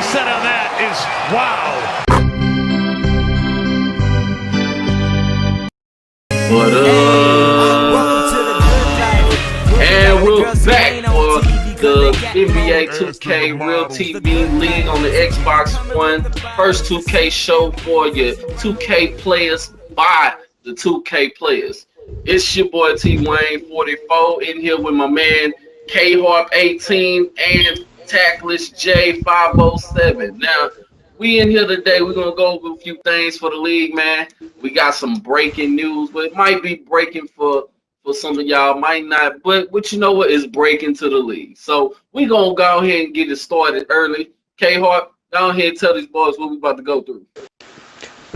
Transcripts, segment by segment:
said on that is wow. What up? And we're back for the NBA 2K Real TV League on the Xbox One. First 2K show for your 2K players by the 2K players. It's your boy T Wayne 44 in here with my man K Harp 18 and Tackless J 507. Now, we in here today. We're gonna go over a few things for the league, man. We got some breaking news, but it might be breaking for some of y'all, might not. But you know what is breaking to the league. So we gonna go ahead and get it started early. K Hart, go ahead and tell these boys what we about to go through.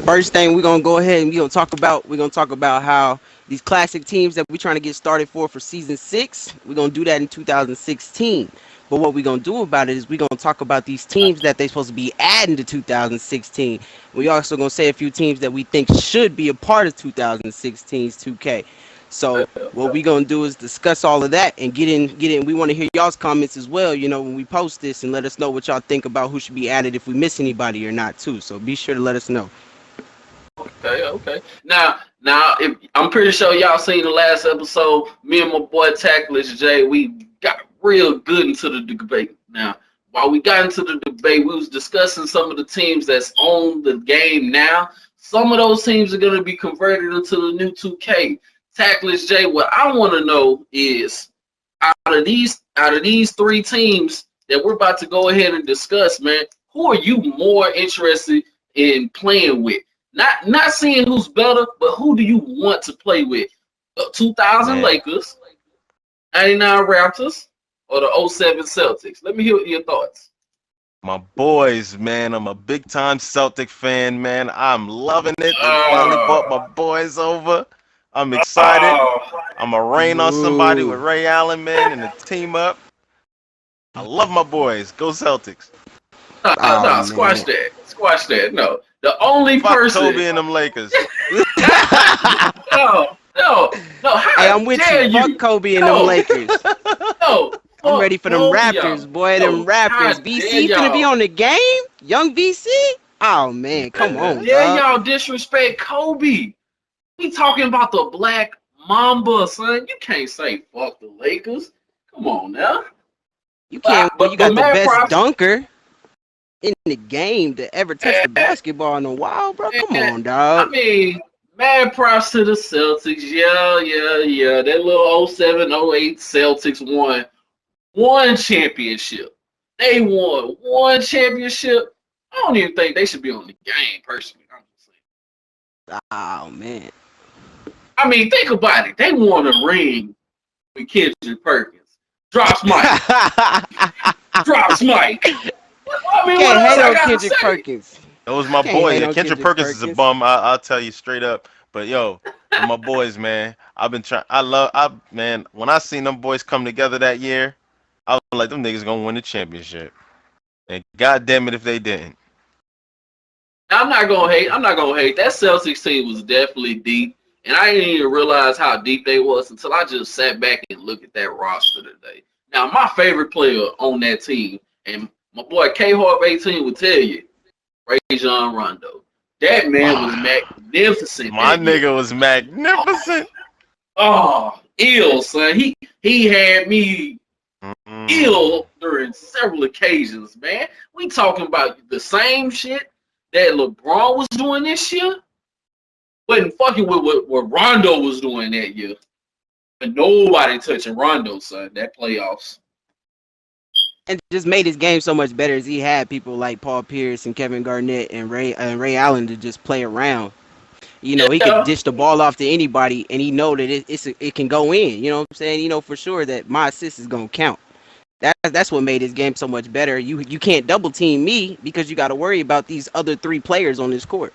First thing we're gonna go ahead and we're gonna talk about how these classic teams that we're trying to get started for season 6. We're gonna do that in 2016. But what we're gonna do about it is we're gonna talk about these teams that they're supposed to be adding to 2016. We also gonna say a few teams that we think should be a part of 2016's 2K. So what we're gonna do is discuss all of that and get in. We want to hear y'all's comments as well, you know, when we post this, and let us know what y'all think about who should be added, if we miss anybody or not too. So be sure to let us know. Okay. Now, if I'm pretty sure y'all seen the last episode. Me and my boy Tackless Jay, we got real good into the debate. Now, while we got into the debate, we was discussing some of the teams that's on the game now. Some of those teams are going to be converted into the new 2K. Tackless Jay, what I want to know is out of these 3 teams that we're about to go ahead and discuss, man, who are you more interested in playing with? Not seeing who's better, but who do you want to play with? The 2000 Lakers, 99 Raptors, or the 07 Celtics? Let me hear your thoughts. My boys, man. I'm a big-time Celtic fan, man. I'm loving it. They finally brought my boys over. I'm excited. I'm going to rain on somebody with Ray Allen, man, and the team up. I love my boys. Go Celtics. No, squash that. No. The only person. Kobe and them Lakers. No. Hey, I'm with you. Fuck Kobe and them Lakers. No. I'm ready for them Raptors, boy. Them Raptors. VC finna be on the game? Young VC? Oh, man. Come on, yeah, y'all disrespect Kobe. We talking about the Black Mamba, son. You can't say fuck the Lakers. Come on now. You can't, but you got the best dunker in the game to ever touch the basketball in a while, bro. Come on, dog. I mean, mad props to the Celtics. Yeah. That little 07-08 Celtics won one championship. They won one championship. I don't even think they should be on the game, personally. I'm just saying. Oh, man. I mean, think about it. They won a ring with Kendrick Perkins. Drops Mike. I mean, can't hate on Kendrick Perkins. That was my boy. Kendrick Perkins is a bum. I'll tell you straight up. But yo, my boys, man. I've been trying. Man. When I seen them boys come together that year, I was like, them niggas gonna win the championship. And God damn it if they didn't. I'm not gonna hate. That Celtics team was definitely deep, and I didn't even realize how deep they was until I just sat back and looked at that roster today. Now, my favorite player on that team, and my boy K Harp 18 would tell you, Rajon Rondo. That man was magnificent. My nigga was magnificent. Oh, ill, son. He had me ill during several occasions, man. We talking about the same shit that LeBron was doing this year. Wasn't fucking with what Rondo was doing that year. But nobody touching Rondo, son, that playoffs. And just made his game so much better as he had people like Paul Pierce and Kevin Garnett and Ray Allen to just play around. You know, he could dish the ball off to anybody, and he know that it can go in. You know what I'm saying? You know for sure that my assist is gonna count. That's what made his game so much better. You can't double team me because you got to worry about these other 3 players on this court.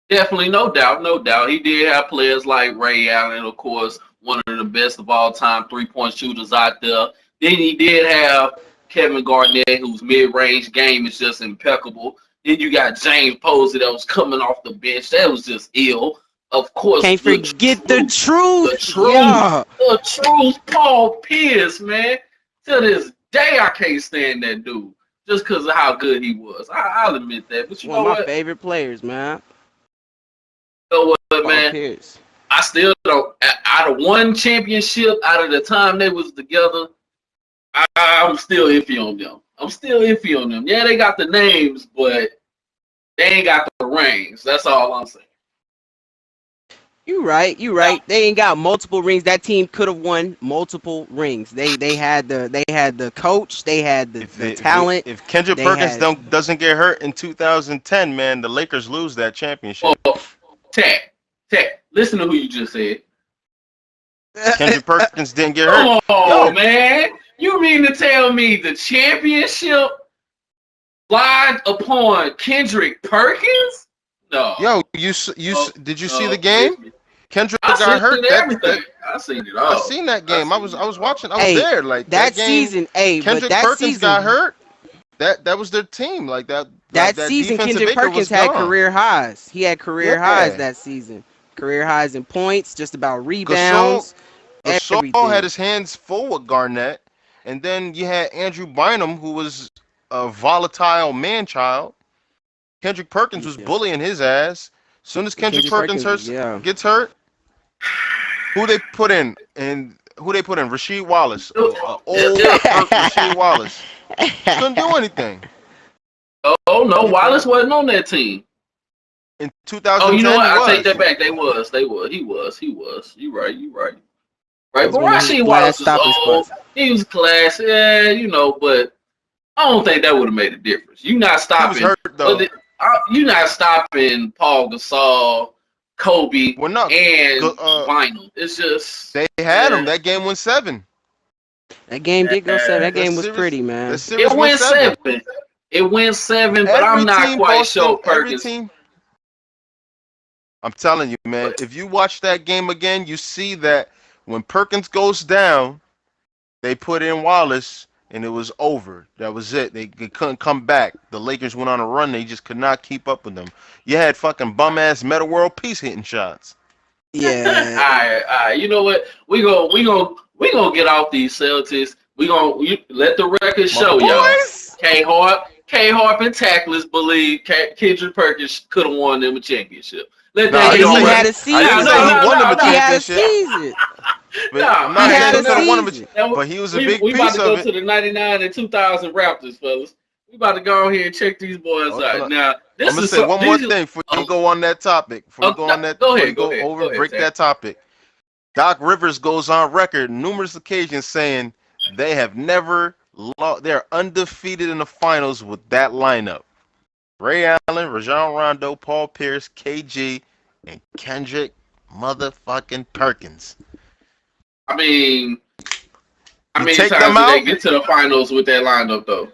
Definitely, no doubt. He did have players like Ray Allen, of course, one of the best of all time 3-point shooters out there. Then he did have Kevin Garnett, whose mid-range game is just impeccable. Then you got James Posey that was coming off the bench. That was just ill. Of course, can't forget the truth. The truth, Paul Pierce, man. To this day, I can't stand that dude. just because of how good he was. I'll admit that. But you One know of my what? favorite players, man. You know what, Paul man? Pierce. I still don't. Out of one championship, out of the time they was together, I'm still iffy on them. I'm still iffy on them. Yeah, they got the names, but they ain't got the rings. That's all I'm saying. You right. You Now, right. They ain't got multiple rings. That team could have won multiple rings. They had the coach. They had the talent. If Kendrick They Perkins had. doesn't get hurt in 2010, man, the Lakers lose that championship. oh, Tech. Listen to who you just said. Kendrick Perkins didn't get hurt. Come on, Yo, man. You mean to tell me the championship lied upon Kendrick Perkins? No. yo, No, did you see the no, game? listen. Kendrick I got seen hurt. everything. I seen it I all. seen that game. I was watching. I was Hey, there. Like that that game. season. Hey, but Kendrick that Perkins got season. hurt. That was their team. Like that. Like That that season, defensive Kendrick anchor was Perkins had gone. career highs. He had career highs Yeah. that season. Career highs in points, just about Gasol rebounds, Gasol had everything. his hands full with Garnett, and then you had Andrew Bynum, who was a volatile man child. Kendrick Perkins was Yeah. bullying his ass. Soon as Kendrick Kendrick Perkins Perkins, yeah. gets hurt, who they put in? And who they put in? Rasheed Wallace, old Yeah. hurt Rasheed Wallace. Couldn't do anything. Oh no, Yeah. Wallace wasn't on that team. In Oh, you know 2010, what? he I take that was. back. They was. He was. You right. That Right. was But one of his Rasheed last Wallace is stopping old. spots. He was class. Yeah, but I don't think that would have made a difference. You not He was stopping. hurt though. You not stopping Paul Gasol, Kobe, Well, no, and Vinyl. It's just they had him. That game went 7. That game did go 7. That That game was series, pretty, that man. series it went went 7. 7. It went 7, but I'm Every not team, quite sure Boston, every Perkins. team. I'm telling you, man. But If you watch that game again, you see that when Perkins goes down, they put in Wallace, and it was over. That was it. They couldn't come back. The Lakers went on a run. They just could not keep up with them. You had fucking bum ass Meta World Peace hitting shots. Yeah. all right. You know what? We gonna get off these Celtics. Let the record My show y'all. boys. K Harp and Tackless believe Kendrick Perkins could have won them a championship. Let No, that I Hey, hit didn't he on say had record. a he. I didn't season. say he won them a He had a championship. season. But I'm He not had saying a he could have won them. season. Now, But he was a we big about piece to of go it. to the 99 and 2000 Raptors, fellas. We about to go here and check these boys out. Now, I'm gonna say one more thing before you go on that topic. Go Before you ahead, go over and break Tech. that topic. Doc Rivers goes on record numerous occasions saying they have never lost. They're undefeated in the finals with that lineup: Ray Allen, Rajon Rondo, Paul Pierce, KG, and Kendrick motherfucking Perkins. I mean, how You many take times them did they out get to the finals with that lineup, though? All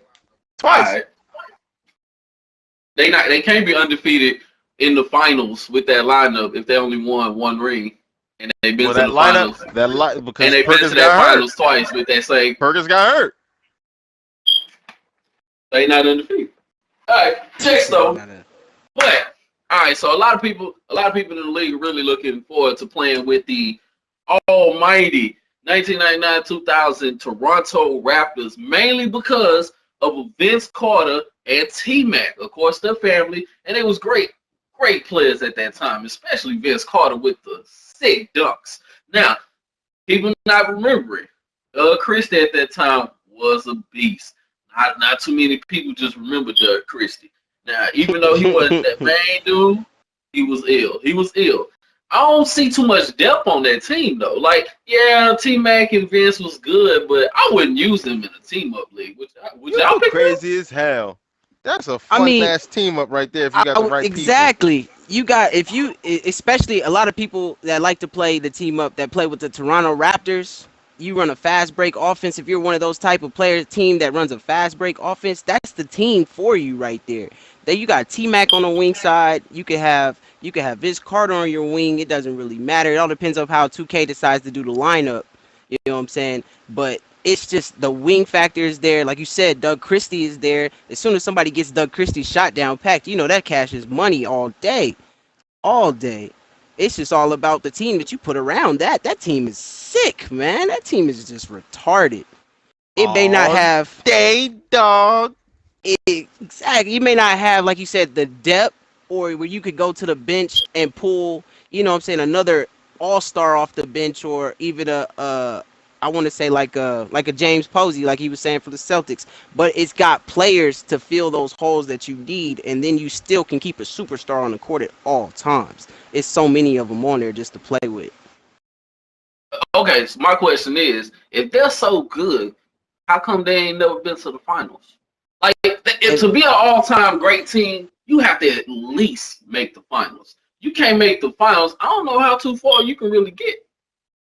twice. right. They can't be undefeated in the finals with that lineup if they only won one ring and they've been Well, to that the finals because and they've been Perkins to that got hurt. finals twice with that same. Perkins got hurt. They not undefeated. All right, next though. But all right, so a lot of people in the league are really looking forward to playing with the almighty 1999-2000 Toronto Raptors, mainly because of Vince Carter and T-Mac, of course, their family, and they was great players at that time, especially Vince Carter with the sick dunks. Now, people not remembering, Christie at that time was a beast. Not too many people just remember Doug Christie. Now, even though he wasn't that main dude, he was ill. I don't see too much depth on that team though. Like, yeah, T Mac and Vince was good, but I wouldn't use them in a team up league. Would y'all You pick them? crazy as hell. That's a I fun mean, ass team up right there if you got the right people. exactly. You got especially a lot of people that like to play the team up that play with the Toronto Raptors. You run a fast break offense. If you're one of those type of players, team that runs a fast break offense, that's the team for you right there. Then you got T Mac on the wing side. You could have Vince Carter on your wing. It doesn't really matter. It all depends on how 2K decides to do the lineup. You know what I'm saying? But it's just the wing factor is there. Like you said, Doug Christie is there. As soon as somebody gets Doug Christie's shot down packed, you know that cash is money all day. All day. It's just all about the team that you put around that. That team is sick, man. That team is just retarded. It may not All have day, dog. Exactly. You may not have, like you said, the depth, or where you could go to the bench and pull, what I'm saying, another all-star off the bench, or even I want to say like a James Posey, like he was saying for the Celtics. But it's got players to fill those holes that you need, and then you still can keep a superstar on the court at all times. It's so many of them on there just to play with. Okay, so my question is, if they're so good, how come they ain't never been to the finals? Like, And to be an all-time great team, you have to at least make the finals. You can't make the finals. I don't know how too far you can really get.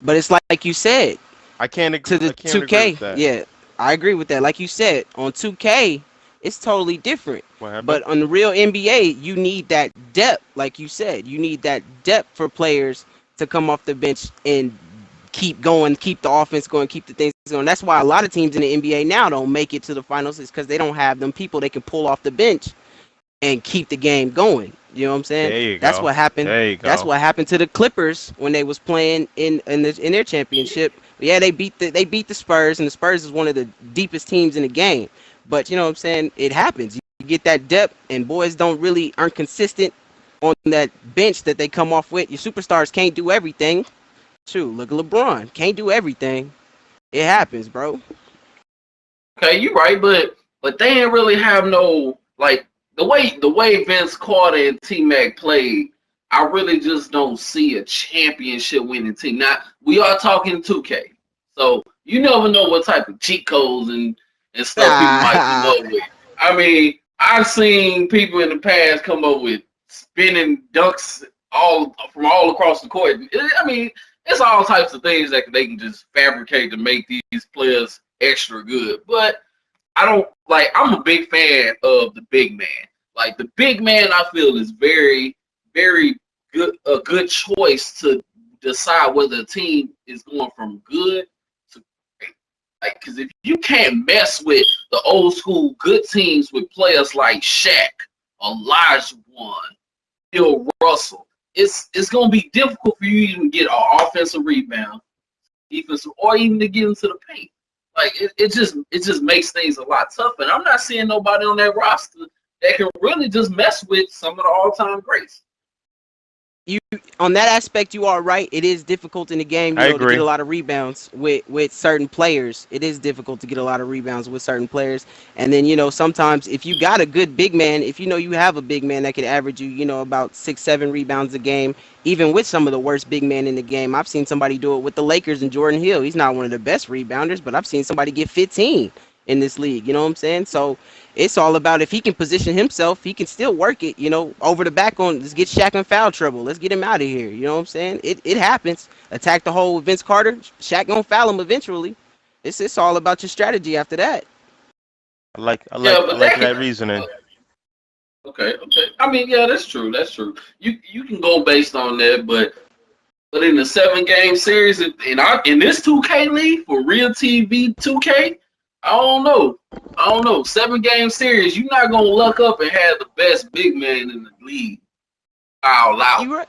but it's like you said, I can't agree. to the I can't agree with 2K. that. Yeah, I agree with that. Like you said, on 2K, it's totally different. What happened? But on the real NBA, you need that depth. Like you said, you need that depth for players to come off the bench and keep going, keep the offense going, keep the things going. That's why a lot of teams in the NBA now don't make it to the finals, is because they don't have them people they can pull off the bench and keep the game going. You know what I'm saying? There you That's go. what happened. There you That's go. what happened to the Clippers when they was playing in their championship. Yeah, they beat the Spurs, and the Spurs is one of the deepest teams in the game. But you know what I'm saying? It happens. You get that depth, and boys aren't consistent on that bench that they come off with. Your superstars can't do everything. True. Look at LeBron. Can't do everything. It happens, bro. Okay, you're right, but they didn't really have no like the way Vince Carter and T Mac played. I really just don't see a championship winning team. Now we are talking 2K, so you never know what type of cheat codes and stuff people might come Ah, up with. I mean, I've seen people in the past come up with spinning dunks all from all across the court. I mean, it's all types of things that they can just fabricate to make these players extra good. But I don't like. I'm a big fan of the big man. Like the big man, I feel is very, very good. A good choice to decide whether a team is going from good to great. Like, because if you can't mess with the old school good teams with players like Shaq, Elijah One, Bill Russell, it's gonna be difficult for you to even get an offensive rebound, defensive, or even to get into the paint. Like it just makes things a lot tougher. And I'm not seeing nobody on that roster that can really just mess with some of the all-time greats. you on that aspect, you are right. It is difficult in the game, I to get a agree. lot of rebounds with certain players. It is difficult to get a lot of rebounds with certain players. And then, sometimes if you got a good big man, if you have a big man that could average you, about 6, 7 rebounds a game, even with some of the worst big men in the game. I've seen somebody do it with the Lakers and Jordan Hill. He's not one of the best rebounders, but I've seen somebody get 15 in this league. You know what I'm saying? So it's all about, if he can position himself, he can still work it, over the back on, let's get Shaq in foul trouble. Let's get him out of here. You know what I'm saying? It happens. Attack the hole with Vince Carter. Shaq gonna foul him eventually. It's all about your strategy after that. I like I Yeah, like I but like that that can. reasoning. Okay. I mean, yeah, that's true. That's true. You can go based on that, but in the 7 game series, in this 2K league for Real TV 2K, I don't know. 7 game series, you're not gonna luck up and have the best big man in the league foul out You right.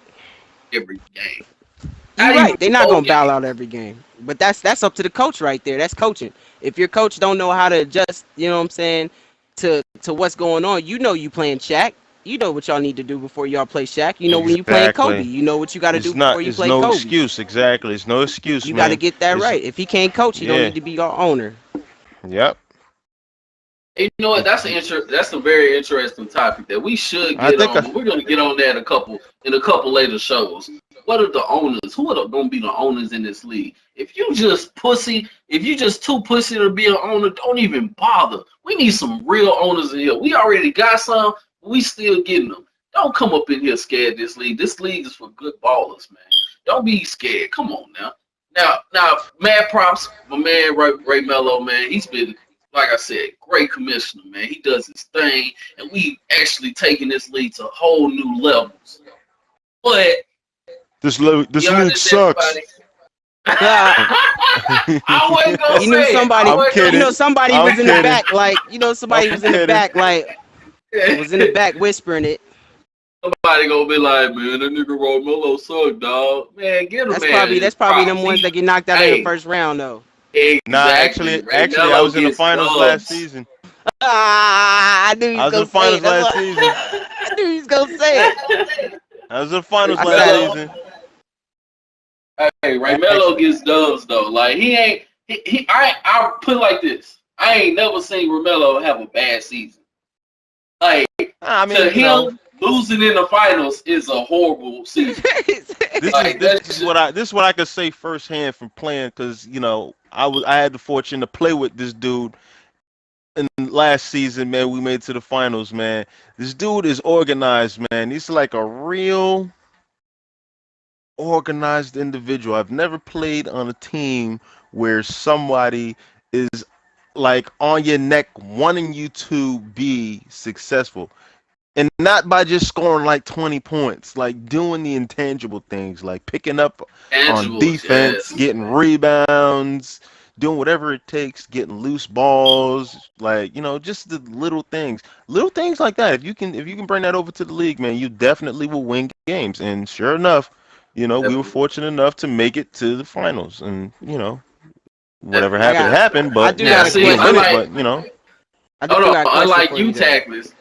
every game. You Not right. even They're not 4 gonna bow games. out every game. But that's up to the coach right there. That's coaching. If your coach don't know how to adjust, you know what I'm saying, to what's going on, you playing Shaq. You know what y'all need to do before y'all play Shaq. You know when you playing Kobe. Exactly. You know what you got to do It's not. before you It's play no Kobe. excuse. Exactly. It's no excuse, You got to man. get that It's right. If he can't coach, he don't yeah. need to be your owner. Yep. And you know what? It's, That's a very interesting topic that we should I get think. on, but we're gonna get on that in a couple later shows. What are the owners? Who are gonna be the owners in this league? If you just too pussy to be an owner, don't even bother. We need some real owners in here. We already got some, but we still getting them. Don't come up in here scared this league. This league is for good ballers, man. Don't be scared. Come on now. Now, mad props, my man Ray Mello, man. He's been, like I said, great commissioner, man. He does his thing, and we actually taking this league to whole new levels. But this be league honest, sucks. everybody. Ah, I wasn't gonna you knew say it. I somebody. I'm wasn't You gonna kidding. know somebody I'm was in the kidding. back, like I'm somebody was in the kidding. back, like say was in the it. back whispering it. Somebody gonna be like, man, that nigga Romelo suck, dog. Man, get a That's man probably his that's probably them props. ones that get knocked out in the Hey, first round though. Nah, exactly. actually, Ray I Mello was in the gets finals last dubs. season. I knew he I was was in gonna the say finals it. That's last what season. I knew he was gonna say it. I was in the finals I last said, season. Hey, Ray Melo gets dubs though. Like he ain't. I put it like this. I ain't never seen Romelo have a bad season. Like I to mean, him, losing in the finals is a horrible season. this is Like this that's is what I could say firsthand from playing because I had the fortune to play with this dude in last season, man. We made it to the finals, man. This dude is organized, man. He's like a real organized individual. I've never played on a team where somebody is like on your neck wanting you to be successful. And not by just scoring like 20 points, like doing the intangible things, like picking up on tangibles. defense, Yes, getting rebounds, doing whatever it takes, getting loose balls, like, just the little things like that. If you can bring that over to the league, man, you definitely will win games. And sure enough, we were definitely, fortunate enough to make it to the finals. And, whatever definitely, happened definitely. happened, I but, do Now, got a we see, didn't win question. it, unlike but, I do hold on, got a question unlike for you you though. tacklers,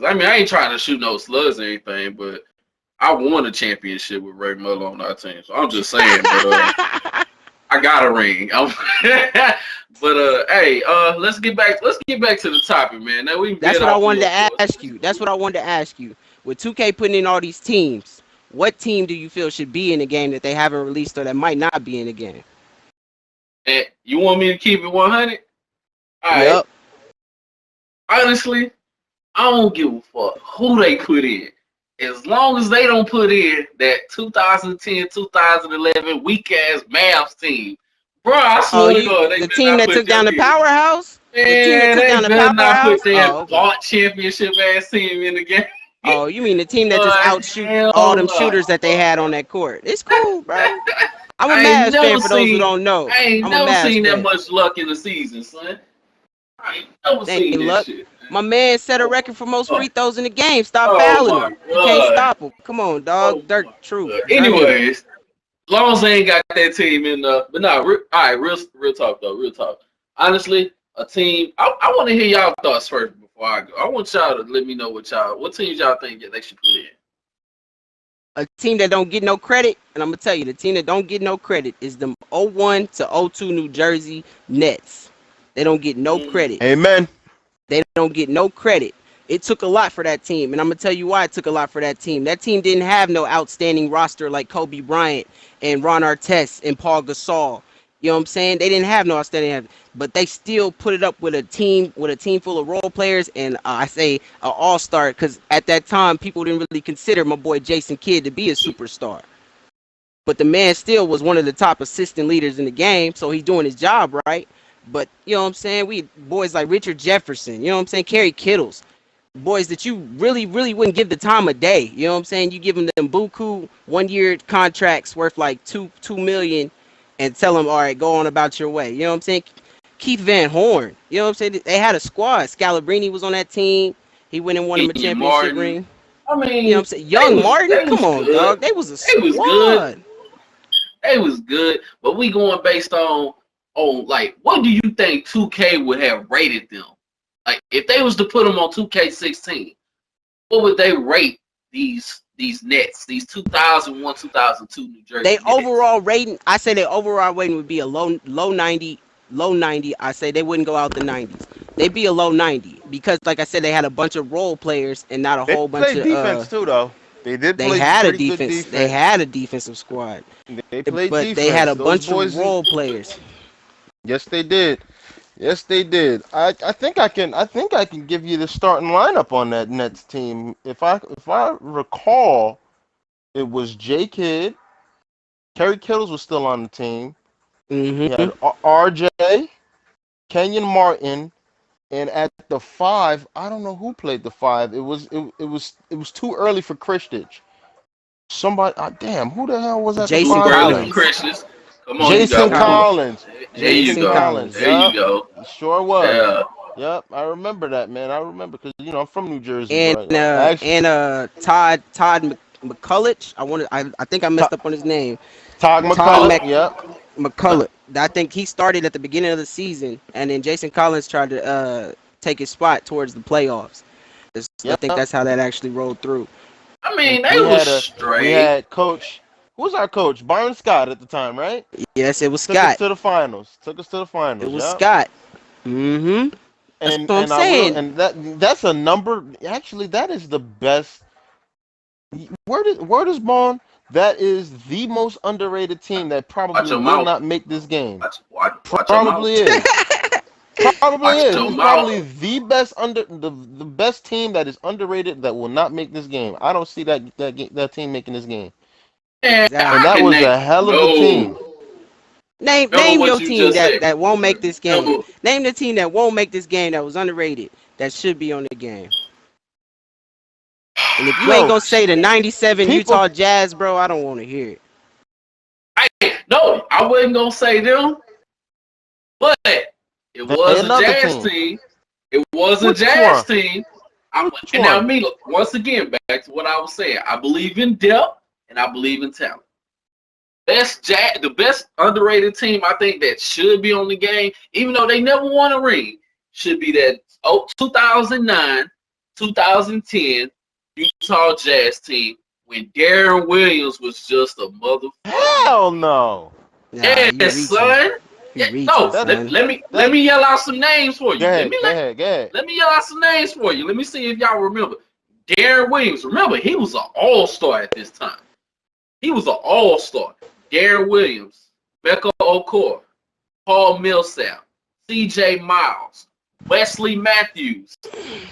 I mean, I ain't trying to shoot no slugs or anything, but I won a championship with Ray Melo on our team, so I'm just saying. But I got a ring. But hey, let's get back to the topic, man. Now we've That's been what I off a wanted to little bit. ask you. That's what I wanted to ask you. With 2K putting in all these teams, what team do you feel should be in the game that they haven't released or that might not be in the game? And you want me to keep it 100? All right. Yep. Honestly, I don't give a fuck who they put in. As long as they don't put in that 2010, 2011 weak ass Mavs team, bro, I Oh, swear to God, they the better team not that put took down them the in. powerhouse? The team that Man, took down they the better not put powerhouse? that Oh, okay. bought championship ass team in the game. Oh, you mean the team that just outshoot Hell all them no. shooters that they had on that court? It's cool, bro. I'm a I ain't Mavs fan never for those who seen don't know. I ain't I'm a never Mavs seen that fan. much luck in the season, son. I ain't never They seen ain't this luck. shit, man. My man set a Oh, record for most oh, free throws in the game. Stop oh fouling my him. You can't god. stop him. Come on, Oh dog. Dirk, my true. god. Journeyman. Anyways, long as they ain't got that team in but nah, all right, real talk though, real talk. Honestly, a team I want to hear y'all thoughts first before I go. I want y'all to let me know what teams y'all think that they should put in. A team that don't get no credit, and I'm gonna tell you, the team that don't get no credit is them '01 to '02 New Jersey Nets. They don't get no Mm, credit. amen. They don't get no credit. It took a lot for that team, and I'm gonna tell you why it took a lot for that team. That team didn't have no outstanding roster like Kobe Bryant and Ron Artest and Paul Gasol. You know what I'm saying? They didn't have no outstanding, but they still put it up with a team full of role players, and I say an all-star because at that time people didn't really consider my boy Jason Kidd to be a superstar. But the man still was one of the top assistant leaders in the game, so he's doing his job right. But you know what I'm saying? We boys like Richard Jefferson, you know what I'm saying? Kerry Kittles, boys that you really, really wouldn't give the time of day. You know what I'm saying? You give them buku 1 year contracts worth like two million, and tell them, all right, go on about your way. You know what I'm saying? Keith Van Horn, you know what I'm saying? They had a squad. Scalabrine was on that team. He went and won him a Kenyon championship Martin. ring. I You know what mean, I'm saying? Young Martin, they come was on, good. dog. They was a They was good. squad. They was good. But we going based on like what do you think 2K would have rated them? Like if they was to put them on 2K16, what would they rate these Nets, these 2001, 2002 New They Jersey Nets? overall rating, I say their overall rating would be a low 90, low 90. I say they wouldn't go out the 90s. They'd be a low 90 because, like I said, they had a bunch of role players and not a They whole bunch played of. defense too, though. They did They play had a pretty good defense. They defense. had a defensive squad, They played but they had defense. a Those bunch of boys, role players. yes, they did. Yes, they did. I think I can give you the starting lineup on that Nets team. If I recall, it was J Kidd. Kerry Kittles was still on the team. You Hmm. had RJ, Kenyon Martin, and at the five, I don't know who played the five. It was too early for Christich. Somebody, damn, who the hell was at the Jason Too five early for then? Collins. Christmas. Come on, you Jason Jason got one. Collins. Collins. There you Jason Jason go. Collins. Collins. There you Yup. go. He sure was. Yeah. Yep, I remember that, man. I remember because I'm from New Jersey, And bro. Actually, Todd McCulloch. I think I To- messed up on his name. Todd Todd McCullough. Yep. No, McCulloch. I think he started at the beginning of the season, and then Jason Collins tried to take his spot towards the playoffs. I think Yep. that's how that actually rolled through. I And mean, they was we straight. had coach. Who was our coach? Byron Scott at the time, right? Yes, it was Took us Scott. to the finals. Took us to the It finals. was Yep. Scott. Mm-hmm. That's And what I'm and I will, saying. and that's a number. Actually, that is the best. Word is born. That is the most underrated team that Watch probably your will mouth. not make this game. Watch your mouth. Probably is. Probably Watch is. your It's mouth. probably the best the best team that is underrated that will not make this game. I don't see that team making this game. Man, And I Exactly. that can was name. a hell of a team. No. Remember Name what your you team just that, said. that won't make this game. Remember, Name the team that won't make this game that was underrated that should be on the game. And if you ain't Yo, gonna say the '97 people. Utah Jazz, bro, I don't want to hear it. no, I wasn't gonna say them, but it Hey, was a another Jazz team. team. It was a Which Jazz one? team. Which And now one? me, once again, back to what I was saying. I believe in depth and I believe in talent. The best underrated team I think that should be on the game, even though they never won a ring, should be that 2009, 2010 Utah Jazz team when Darren Williams was just a motherfucker. Hell no. Nah, you Yes, reaching. son. You Yeah, reaching, no, That son. let that. me yell out some names for Go you. ahead. Go ahead. Go ahead. Let me yell out some names for you. Let me see if y'all remember. Darren Williams. Remember, he was an all-star at this time. He was an all-star. Darren Williams, Becca Okor, Paul Millsap, C.J. Miles, Wesley Matthews,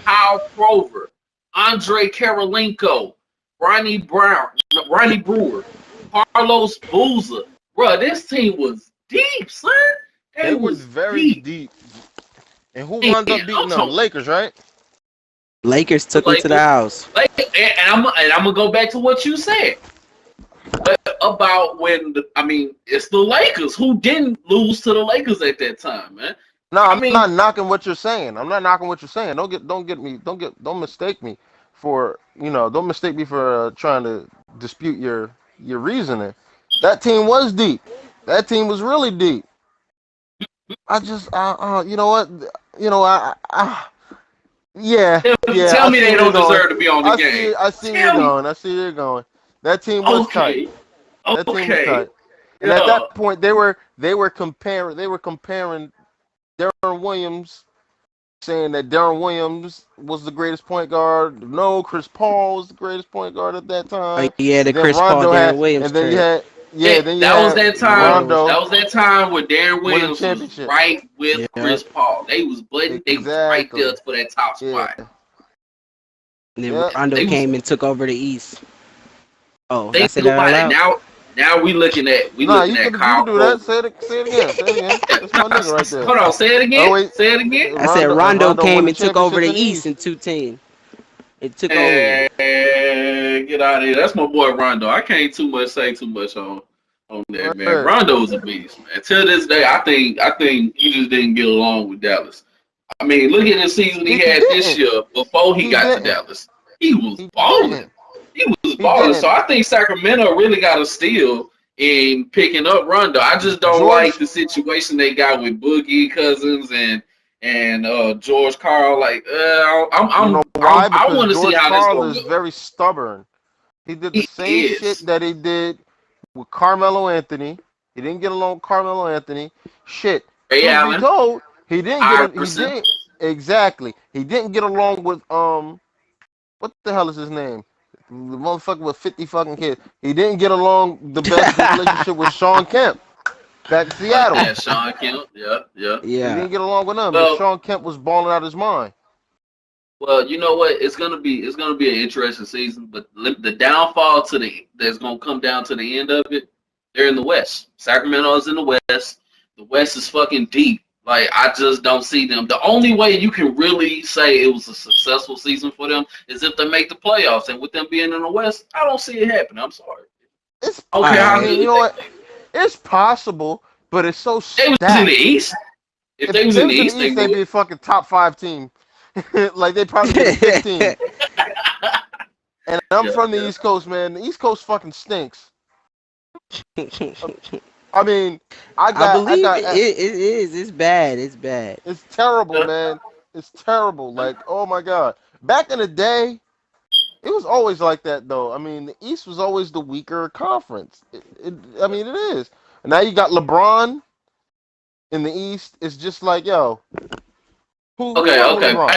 Kyle Krover, Andre Karolinko, Ronnie Brewer, Carlos Boozer. Bruh, this team was deep, son. They They were was very deep. deep. And who Man, wound up I'm beating them? The talking Lakers, right? Lakers the took him to the Lakers. house. And I'm gonna go back to what you said. What about it's the Lakers who didn't lose to the Lakers at that time, man. No, I I'm mean, not knocking what you're saying. I'm not knocking what you're saying. Don't mistake me for don't mistake me for trying to dispute your reasoning. That team was deep. That team was really deep. I just you know what, you know yeah, yeah. tell I me see they where you're don't going. deserve to be on the game. I see where you're Tell me. going. I see where you're going. That team was tight. Okay, That team was okay, tight. And at yeah. that point, they were comparing Darren Williams, saying that Darren Williams was the greatest point guard. No, Chris Paul was the greatest point guard at that Oh time. yeah, the And then Chris Paul, Rondo Darren had, Williams and then you trade. had, Yeah, yeah, then you that was had that time. Rondo was. That Rondo was that time when Darren winning Williams was championships. right with Yep. Chris Paul. They was blooding. They was right there Exactly. for that top Yeah. spot. And then Yeah. Rondo They was came and took over the East. Oh, did I think say that out about it loud? now. We Nah, looking you at can you can Kyle do that. Korver. Say it again. Say it again. Yeah, That's my nigga right there. hold on. Say it Oh again. wait, Say it again. I said And Rondo Rondo won came the and took over championships the in the East East. in 2-10. It took over. And get out of here. That's my boy Rondo. I can't say too much on that man. Word. Rondo is a beast, man. Till this day, I think he just didn't get along with Dallas. I mean, look at the season he He had this didn't. year before he He got to didn't. Dallas. He was He balling. didn't. He was He balling. So didn't. I think Sacramento really got a steal in picking up Rondo. I just don't like George, the situation they got with Boogie Cousins and George Carl. Like, you know why? I Because want to see George how this Karl gonna is go. very stubborn. He did the He same shit is. that he did with Carmelo Anthony. He didn't get along with Carmelo Anthony. Shit. Ray Truth be Allen, told, he Iverson. didn't exactly. He didn't get along with what the hell is his name? The motherfucker with 50 fucking kids. He didn't get along the best relationship with Sean Kemp back in Seattle. Yeah, Sean Kemp. Yeah, yeah. He Yeah. didn't get along with them, and Well, Sean Kemp was balling out his mind. well, you know what? It's gonna be an interesting season, but the downfall that's gonna come down to the end of it. They're in the West. Sacramento's in the West. The West is fucking deep. Like I just don't see them. The only way you can really say it was a successful season for them is if they make the playoffs. And with them being in the West, I don't see it happening. I'm sorry. It's, I don't All care I how right. mean, you good know what? It's possible, but it's so they was in the stacked. East. If If they was they in the was in the East, they East, they'd would. be a fucking top 5 team. Like they'd probably be the 5th team. And I'm Yeah, from the yeah. East Coast, man. The East Coast fucking stinks. I mean, I I believe got, it is. It's bad. It's bad. it's terrible, man. It's terrible. Like, oh my God. Back in the day, it was always like that, though. I mean, the East was always the weaker conference. I mean, it is. And now you got LeBron in the East. It's just like, yo, who's Okay, fucking with okay. LeBron?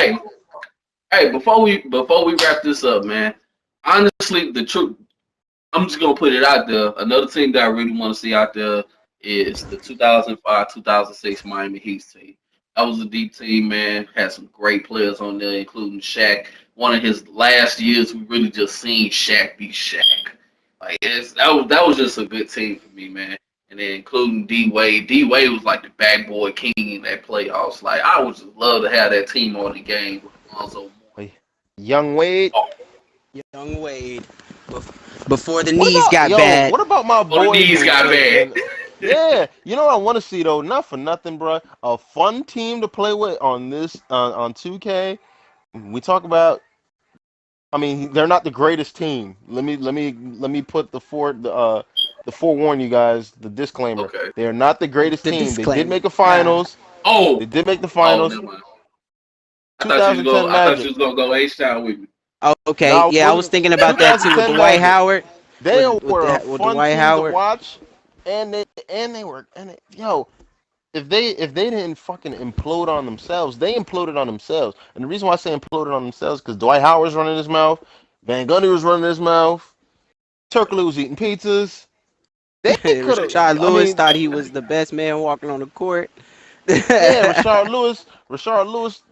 Hey, before we wrap this up, man. Honestly, the truth. I'm just gonna put it out there. Another team that I really want to see out there is the 2005-2006 Miami Heat team. That was a deep team, man. Had some great players on there, including Shaq. One of his last years, we really just seen Shaq be Shaq. Like that was just a good team for me, man. And then including D Wade. D Wade was like the bad boy king in that playoffs. Like I would just love to have that team on the game with Alonzo Like, Young Wade. Moore. Young Wade. Before the What knees about got yo? bad. What about my Oh, the boys knees got bad. and yeah? You know what I want to see though? Not for nothing, bro. A fun team to play with on this on 2K. We talk about. I mean, they're not the greatest team. Let me put the forewarn you guys. The disclaimer: Okay. they are not the greatest The team. They did disclaimer. make a finals. They Oh, did make the oh, finals. never mind. I thought you was go. 2010 I thought you Magic. was gonna go H Town with me. Oh, okay. Now Yeah, I was thinking about that too with 2010 Dwight Magic. Howard. They were a With fun Dwight team to Howard. watch, and they were yo. If they didn't fucking implode on themselves, they imploded on themselves. And the reason why I say imploded on themselves because Dwight Howard's running his mouth, Van Gundy was running his mouth, Turkoglu was eating pizzas. They could have. Rashard I Lewis mean, thought he was the best man walking on the court. yeah, Rashard Lewis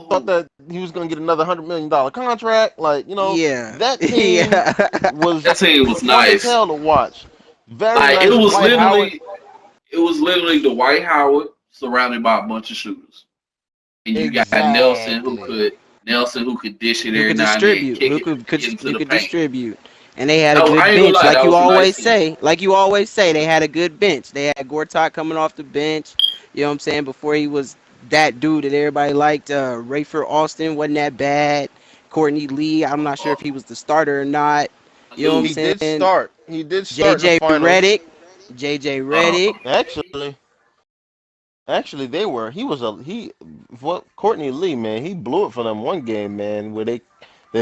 thought Oh, that he was gonna get another $100 million contract. Like, Yeah. that team Yeah. was that team was fun as nice. hell to watch. Very Like nice. Dwight Howard. it was literally Dwight Howard surrounded by a bunch of shooters, and you got Exactly. Nelson who could dish it Who every could now and then, distribute? kick it into Who the could paint. distribute? And they had a I good ain't gonna bench, lie, like that you was a nice always team. say. Like you always say, they had a good bench. They had Gortat coming off the bench. You know what I'm saying? Before he was that dude that everybody liked, Rayford Austin wasn't that bad. Courtney Lee, I'm not sure if he was the starter or not. I You know what I'm knew. He did saying? start. He did start in the JJ finals. Redick, JJ Uh, Redick. Actually, actually, they were. He was a he. What Courtney Lee, man, he blew it for them one game, man, where they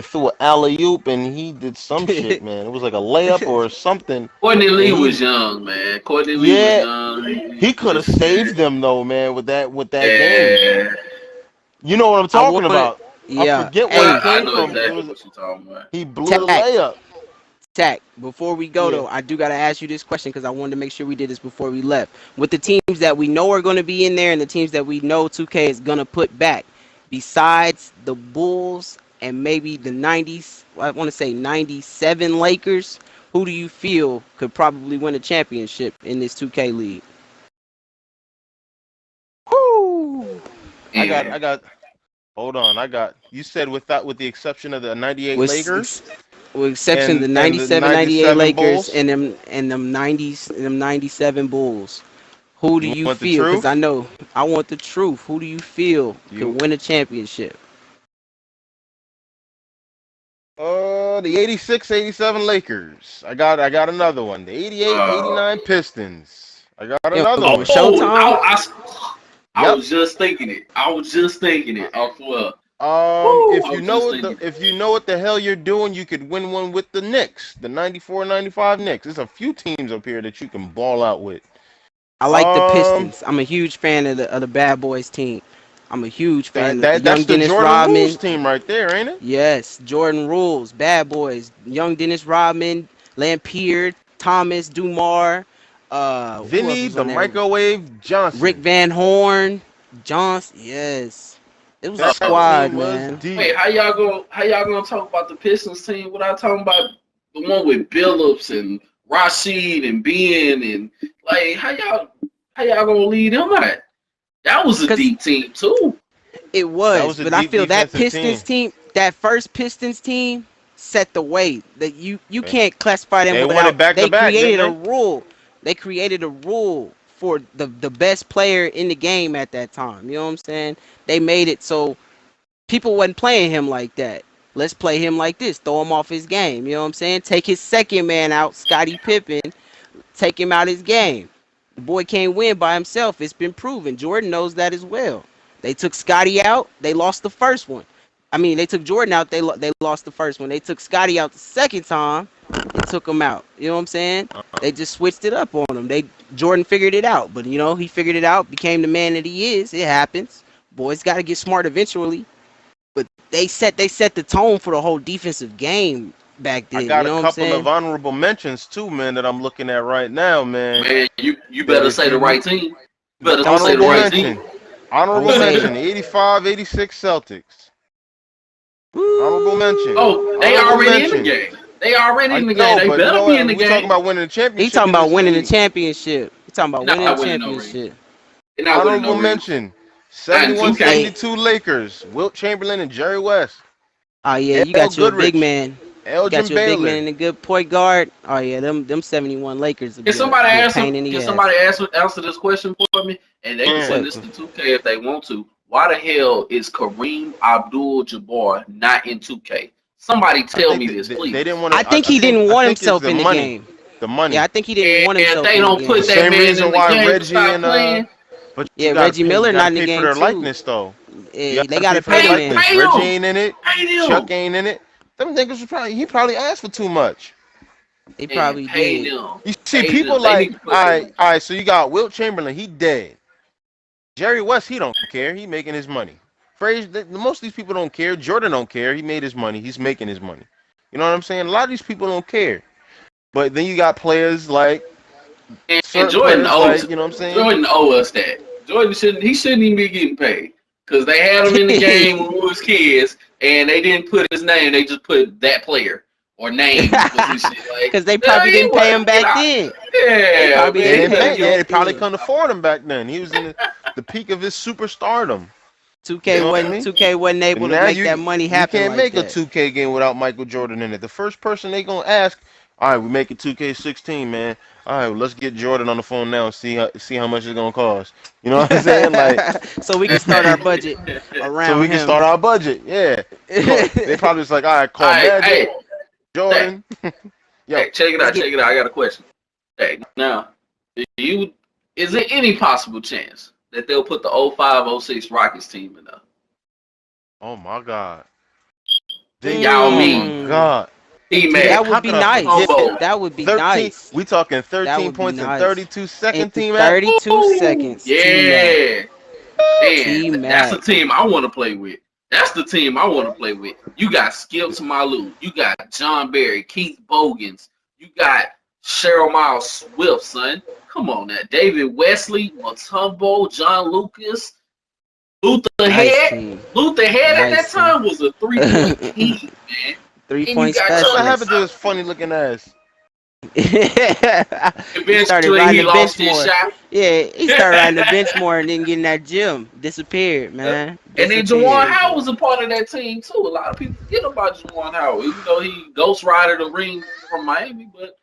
threw an alley oop and he did some shit, man. It was like a layup or something, Courtney Lee and was he, young, man. Courtney Lee was yeah, young. he He could have just, saved them though, man, with that game. yeah. You know what I'm I talking wanted, about? I yeah. forget where it Hey, I came know from. It exactly was what you're talking about. he blew the Tack. layup. Tack, before we go Yeah. though, I do gotta ask you this question because I wanted to make sure we did this before we left. With the teams that we know are going to be in there and the teams that we know 2K is going to put back, besides the Bulls and maybe the 90s, I want to say 97 Lakers, who do you feel could probably win a championship in this 2K league? Whoo! And I got. Hold on, I got. You said with the exception of the '98 With, Lakers with exception the and the 97, 98 '97 Lakers Bulls. and them 90s and them 97 Bulls. Who do You you want the feel? Because I truth? know I want the truth. Who do you feel You could win a championship? the '86, '87 Lakers. I got another one. The '88, uh, '89 Pistons. I got Yo, another with one. Showtime? I Yep. was just thinking it. I was just thinking Uh, it. I swear. Woo! If I you was know just what thinking it. if you know what the hell you're doing, you could win one with the Knicks, the '94, '95 Knicks. There's a few teams up here that you can ball out with. I like the Um, Pistons. I'm a huge fan of the Bad Boys team. I'm a huge fan that of the that young that's the Dennis Jordan Rules Rodman. team right there, ain't it? Yes, Jordan Rules, Bad Boys, young Dennis Rodman, Lampier, Thomas, Dumar. Who else Vinny was the on there? Microwave Rick Johnson. Van Horn, Johnson. Yes, it was a That squad, team was man. deep. Wait, how y'all gonna talk about the Pistons team without talking about the one with Billups and Rashid and Ben and like how y'all gonna lead them out? That was a Cause deep team too. it That was, was a but I deep feel that defensive Pistons team. team, that first Pistons team, set the way. That you They, can't classify them they won without. it back to They back, didn't created a they? rule. They created a rule for the best player in the game at that time. You know what I'm saying? They made it so people wasn't playing him like that. Let's play him like this. Throw him off his game. You know what I'm saying? Take his second man out, Scottie Pippen. take him out of his game. The boy can't win by himself. It's been proven. Jordan knows that as well. They took Scotty out. They lost the first one. I mean, they took Jordan out. They lost the first one. They took Scotty out the second time. They took him out. You know what I'm saying? They just switched it up on him. Jordan figured it out, but he figured it out, became the man that he is. It happens. Boys got to get smart eventually. But they set the tone for the whole defensive game back then. I got you know a what I'm couple saying? of honorable mentions too, man, that I'm looking at right now, man. Man, you better say the right team. You better say the Honorable right mention. team. Honorable Don't say mention. 85-86 Celtics. Honorable mention. Oh, they Honorable already in the mention. game. They already I in the know, game. They but you better know be what? in the We game. talking about winning the championship. He talking about winning the championship. championship. He talking about Not winning the winning no championship. They're not winning Honorable no rings. mention. Not in 2K. 71-72 Lakers. Wilt Chamberlain and Jerry West. Oh yeah, you L. got you a big Goodrich. man. You got Elgin you a big man Baylor. and a good point guard. Oh yeah, them 71 Lakers. Can somebody ass. answer this question for me? And they can Yeah. send this to 2K if they want to. Why the hell is Kareem Abdul-Jabbar not in 2K? Somebody tell me this, please. They didn't want to. I think he didn't want himself in the game. The money. Yeah, I think he didn't want And himself if they in the don't game. put The that same man reason in the why game Reggie to stop and playing, but Yeah, you gotta Reggie pay, Miller you gotta not in the pay game for their too. likeness though. You They gotta gotta pay pay for the their man. Pay likeness. him. Reggie ain't in it. pay them. Chuck ain't in it. Them niggas he probably asked for too much. They And probably pay did. them. You see, Pay people them. They like, need to all put right, them. all right. So you got Wilt Chamberlain, he dead. Jerry West, he don't care. He making his money. Most of these people don't care. Jordan don't care. He made his money. He's making his money. You know what I'm saying? A lot of these people don't care. But then you got players like And certain Jordan players owes like, you know what I'm saying? Jordan owe us that. Jordan shouldn't even be getting paid. Because they had him in the game when we was kids and they didn't put his name, they just put that player or name was some shit like Because they probably didn't pay him back then. They Yeah, probably man. They didn't didn't pay pay. him Yeah, back they probably then. couldn't afford him back then. He was in the peak of his superstardom. 2K You know what I wasn't mean? 2K wasn't able And to now make that money you happen can't like make a that. 2K game without Michael Jordan in it. The first person they gonna ask, all right, we make it 2K16, man. All right, well, let's get Jordan on the phone now and see how much it's gonna cost. You know what I'm saying? Like, So we can start our budget so around we can him. start our budget. Yeah. They probably just like, all right, call Magic, Hey, Jordan. Yo, hey, check it Let's out, get- check it out. I got a question. Hey, now, is there any possible chance that they'll put the 05-06 Rockets team in there? oh my God. Yao Oh Ming, my God. T-Mac, That How would be could I nice. forget? That would be 13. nice. We talking That 13 would be points in nice. 32 seconds, In team. 32 seconds, T-Mac. Yeah. Man, that's the T-Mac. team I want to play with. That's the team I want to play with. You got Skip Malou. You got John Barry, Keith Bogans. You got Cheryl Miles Swift, son. Come on now. David Wesley, Mutombo, John Lucas, Luther Nice Head. team. Luther Head at that Nice time was a 3-point king, man. 3-point got What Chuck- happened specialist. to his funny looking ass? He started Eventually, riding he the lost bench his more. shot. Yeah, he started riding the bench more and then getting that gym. Disappeared, man. And then Disappeared. Juwan Howard was a part of that team too. A lot of people forget about Juwan Howard, even though he ghost rided the ring from Miami. But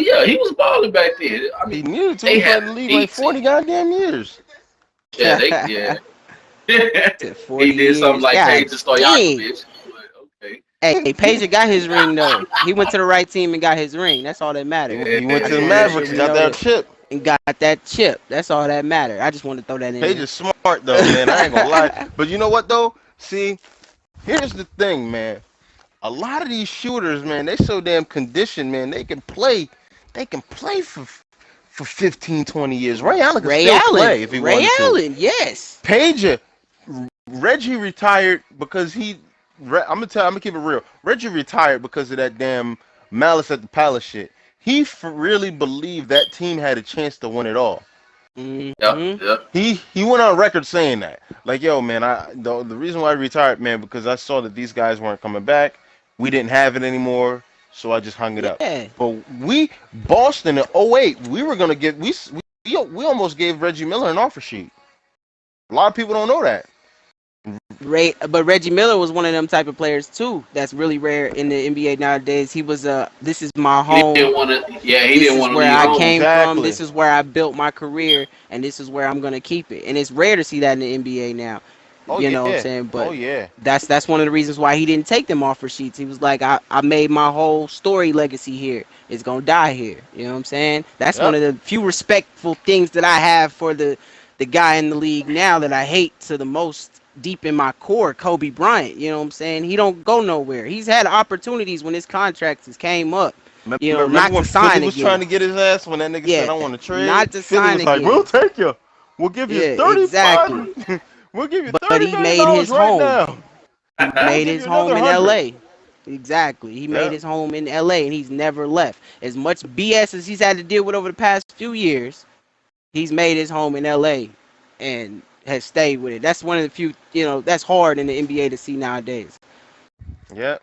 yeah, he was balling back then. I He mean, needed to. they He had played in the league deep like 40 team. goddamn years. Yeah. To 40 He did something years. like God Paige dang. Stoyakovich. But okay. Hey, Pager got his ring though. He went to the right team and got his ring. That's all that mattered. He went I to the just wanna make Mavericks sure and we got know that that. chip. And got that chip. That's all that mattered. I just wanted to throw that in Paige there. is smart though, man. I ain't gonna lie. But you know what though? See, here's the thing, man. A lot of these shooters, man, they so damn conditioned, man. They can play. They can play for 15, 20 years. Ray Allen can Ray still Allen. play if he Ray wanted to. Allen, yes. Paige, Reggie retired because I'm gonna keep it real. Reggie retired because of that damn Malice at the Palace shit. He really believed that team had a chance to win it all. Mm-hmm. Yeah. He went on record saying that. Like, yo, man, the reason why I retired, man, because I saw that these guys weren't coming back. We didn't have it anymore, so I just hung it up. Yeah. But Boston in '08, we were gonna get we almost gave Reggie Miller an offer sheet. A lot of people don't know that. But Reggie Miller was one of them type of players too. That's really rare in the NBA nowadays. He was this is my He home. didn't want to. Yeah, he This didn't is want to where leave I home. came Exactly. from. This is where I built my career, and this is where I'm gonna keep it. And it's rare to see that in the NBA now. Oh You yeah. know what I'm saying? But Oh yeah. that's one of the reasons why he didn't take them offer sheets. He was like, I made my whole story legacy here. is gonna die here. You know what I'm saying? That's one Yep. of the few respectful things that I have for the guy in the league now that I hate to the most deep in my core, Kobe Bryant. You know what I'm saying? He don't go nowhere. He's had opportunities when his contract has came up, you know, Remember not when to Philly sign was trying again. to get his ass when that nigga said Yeah, I want to trade? not to Philly sign was like, "We'll again. take you. We'll give you Yeah, exactly. 35. We'll give you But $30 he million made his right home. now. He And we'll made give his you another home in 100." LA. Exactly. He made Yeah. his home in LA and he's never left. As much BS as he's had to deal with over the past few years, he's made his home in LA and has stayed with it. That's one of the few, you know, that's hard in the NBA to see nowadays. Yeah.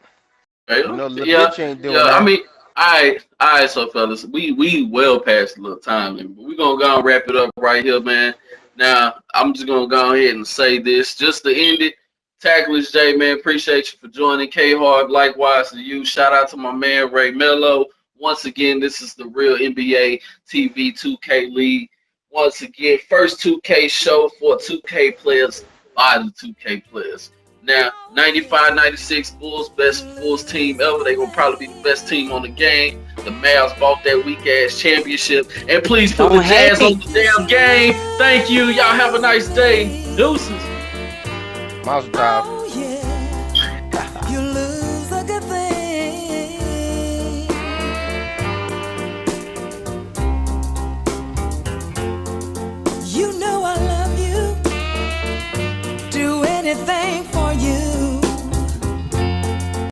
You Yeah, know, the yeah, bitch ain't doing yeah. I that. mean, all right. So, fellas, we well past a little time limit, but we gonna go and wrap it up right here, man. Now, I'm just gonna go ahead and say this, just to end it. Tacklers J, man, appreciate you for joining. K Hard, likewise to you. Shout out to my man Ray Mello. Once again, this is the Real NBA TV 2K League. Once again, first 2K show for 2K players by the 2K players. Now, 95, 96 Bulls, best Bulls team ever. They gonna probably be the best team on the game. The Mavs bought that weak ass championship. And please put the Don't Jazz on hate. the damn game. Thank you. Y'all have a nice day. Deuces. Mazel tov.